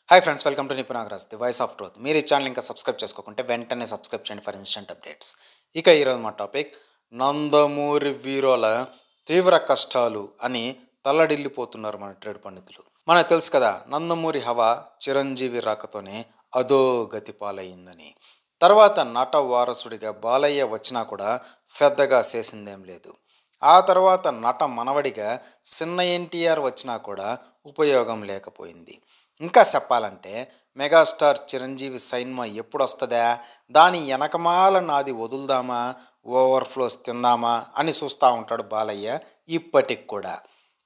Hi friends, welcome to నిపుణాగరాజ్ the voice of truth. మీరు ఈ ఛానల్ ఇంకా సబ్స్క్రైబ్ చేసుకోకుంటే వెంటనే సబ్స్క్రైబ్ చేయండి ఫర్ ఇన్స్టెంట్ అప్డేట్స్. ఇక ఈరోజు మా టాపిక్ నందమూరి వీరుల తీవ్ర కష్టాలు అని తల్లడిల్లిపోతున్నారు మన ట్రేడ్ పండితులు. మనకు తెలుసు కదా, నందమూరి హవా చిరంజీవి రాకతోనే అదో గతి పాలయ్యిందని. తర్వాత నట వారసుడిగా బాలయ్య వచ్చినా కూడా పెద్దగా చేసిందేం లేదు. ఆ తర్వాత నట మనవడిగా చిన్న ఎన్టీఆర్ వచ్చినా కూడా ఉపయోగం లేకపోయింది. ఇంకా చెప్పాలంటే మెగాస్టార్ చిరంజీవి సినిమా ఎప్పుడు వస్తుందా, దాని వెనకమాల నాది వదులుదామా, ఓవర్ఫ్లోస్ తిందామా అని చూస్తూ ఉంటాడు బాలయ్య ఇప్పటికి కూడా.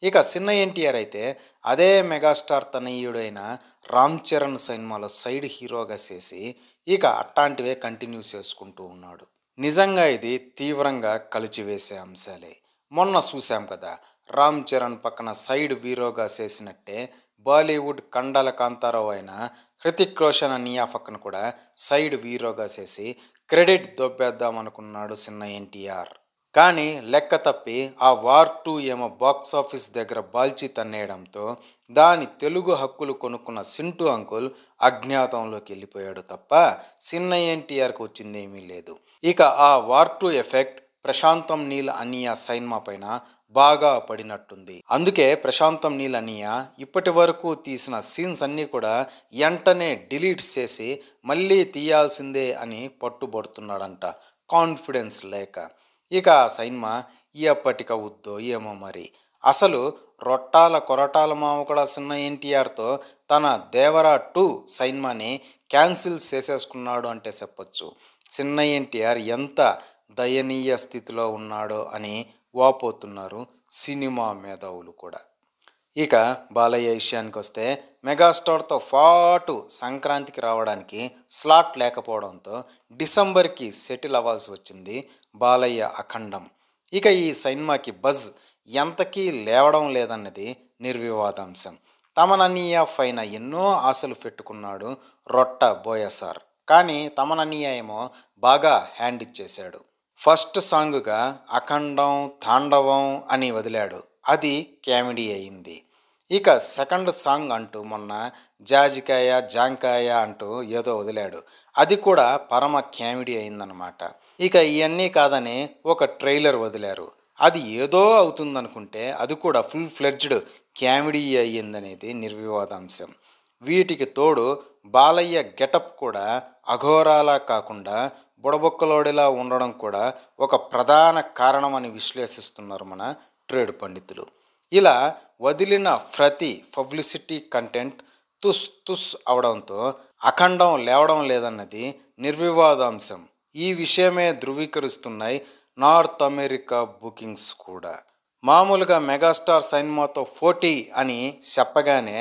ఇక చిన్న ఎన్టీఆర్ అయితే అదే మెగాస్టార్ తనయుడైన రామ్ చరణ్ సినిమాలో సైడ్ హీరోగా చేసి ఇక అట్లాంటివే కంటిన్యూ చేసుకుంటూ ఉన్నాడు. నిజంగా ఇది తీవ్రంగా కలిచివేసే అంశాలే. మొన్న చూసాం కదా, రామ్ చరణ్ పక్కన సైడ్ హీరోగా చేసినట్టే బాలీవుడ్ కండల కాంతారావు అయిన హృతిక్ రోషన్ అనియా పక్కన కూడా సైడ్ హీరోగా చేసి క్రెడిట్ దొబ్బేద్దాం అనుకున్నాడు చిన్న ఎన్టీఆర్. కానీ లెక్క తప్పి ఆ వార్ 2 ఏమో బాక్స్ ఆఫీస్ దగ్గర బాల్చి తన్నేయడంతో దాని తెలుగు హక్కులు కొనుక్కున్న సింటూ అంకుల్ అజ్ఞాతంలోకి వెళ్ళిపోయాడు తప్ప చిన్న ఎన్టీఆర్కి వచ్చిందేమీ లేదు. ఇక ఆ వార్ 2 ఎఫెక్ట్ ప్రశాంతం నీల్ అనియా సినిమా పైన బాగా పడినట్టుంది. అందుకే ప్రశాంతం నీల్ అనియా ఇప్పటి వరకు తీసిన సీన్స్ అన్నీ కూడా వెంటనే డిలీట్ చేసి మళ్ళీ తీయాల్సిందే అని పట్టుబడుతున్నాడంట, కాన్ఫిడెన్స్ లేక. ఇక ఆ సినిమా ఎప్పటికవుద్దో ఏమో మరి. అసలు రొట్టాల కొరటాల మామ కూడా చిన్న ఎన్టీఆర్తో తన దేవరా 2 సినిమాని క్యాన్సిల్ చేసేసుకున్నాడు అంటే చెప్పొచ్చు. చిన్న ఎన్టీఆర్ ఎంత దయనీయ స్థితిలో ఉన్నాడో అని వాపోతున్నారు సినిమా మేధావులు కూడా. ఇక బాలయ్య విషయానికి వస్తే మెగాస్టార్తో పాటు సంక్రాంతికి రావడానికి స్లాట్ లేకపోవడంతో డిసెంబర్కి సెటిల్ అవ్వాల్సి వచ్చింది బాలయ్య అఖండం. ఇక ఈ సినిమాకి బజ్ ఎంతకీ లేవడం లేదన్నది నిర్వివాదాంశం. తమనన్నయ్య పైన ఎన్నో ఆశలు పెట్టుకున్నాడు రొట్ట బోయసార్. కానీ తమనన్నయ్య ఏమో బాగా హ్యాండ్ ఇచ్చేశాడు. ఫస్ట్ సాంగ్గా అఖండం తాండవం అని వదిలాడు, అది కామెడీ అయింది. ఇక సెకండ్ సాంగ్ అంటూ మొన్న జాజికాయ జాంకాయ అంటూ ఏదో వదిలాడు, అది కూడా పరమ కామెడీ అయిందనమాట. ఇక ఇవన్నీ కాదని ఒక ట్రైలర్ వదిలారు, అది ఏదో అవుతుందనుకుంటే అది కూడా ఫుల్ ఫ్లెడ్జ్డ్ కామెడీ అయ్యిందనేది నిర్వివాదాంశం. వీటికి తోడు బాలయ్య గెటప్ కూడా అఘోరాలా కాకుండా బుడబొక్కలోడిలా ఉండడం కూడా ఒక ప్రధాన కారణం అని విశ్లేషిస్తున్నారు మన ట్రేడ్ పండితులు. ఇలా వదిలిన ప్రతి పబ్లిసిటీ కంటెంట్ తుస్ తుస్ అవడంతో అఖండం లేవడం లేదన్నది నిర్వివాదాంశం. ఈ విషయమే ధృవీకరిస్తున్నాయి నార్త్ అమెరికా బుకింగ్స్ కూడా. మామూలుగా మెగాస్టార్ సినిమాతో 40 అని చెప్పగానే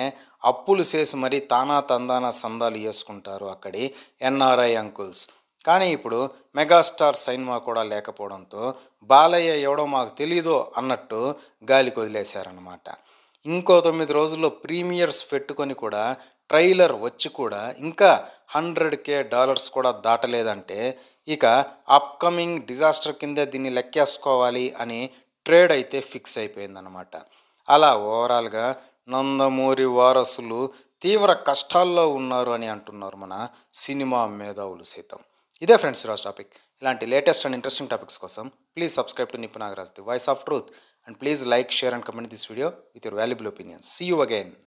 అప్పులు చేసి మరీ తానా తందానా సందాలు వేసుకుంటారు అక్కడి ఎన్ఆర్ఐ అంకుల్స్. కానీ ఇప్పుడు మెగాస్టార్ సినిమా కూడా లేకపోవడంతో బాలయ్య ఎవడో మాకు తెలీదో అన్నట్టు గాలికి వదిలేశారనమాట. ఇంకో 9 రోజుల్లో ప్రీమియర్స్ పెట్టుకొని కూడా ట్రైలర్ వచ్చి కూడా ఇంకా $100,000 కూడా దాటలేదంటే ఇక అప్కమింగ్ డిజాస్టర్ కిందే దీన్ని లెక్కేసుకోవాలి అని ట్రేడ్ అయితే ఫిక్స్ అయిపోయిందనమాట. అలా ఓవరాల్గా నందమూరి వారసులు తీవ్ర కష్టాల్లో ఉన్నారు అని అంటున్నారు మన సినిమా మేధావులు సైతం. ఇదే ఫ్రెండ్స్ ఈరోజు టాపిక్. ఇలాంటి లేటెస్ట్ అండ్ ఇంట్రెస్టింగ్ టాపిక్స్ కోసం ప్లీజ్ సబ్స్క్రైబ్ టు నిపుణాగరాజ్ the voice of truth and please like, share and comment this video with your valuable opinions. See you again.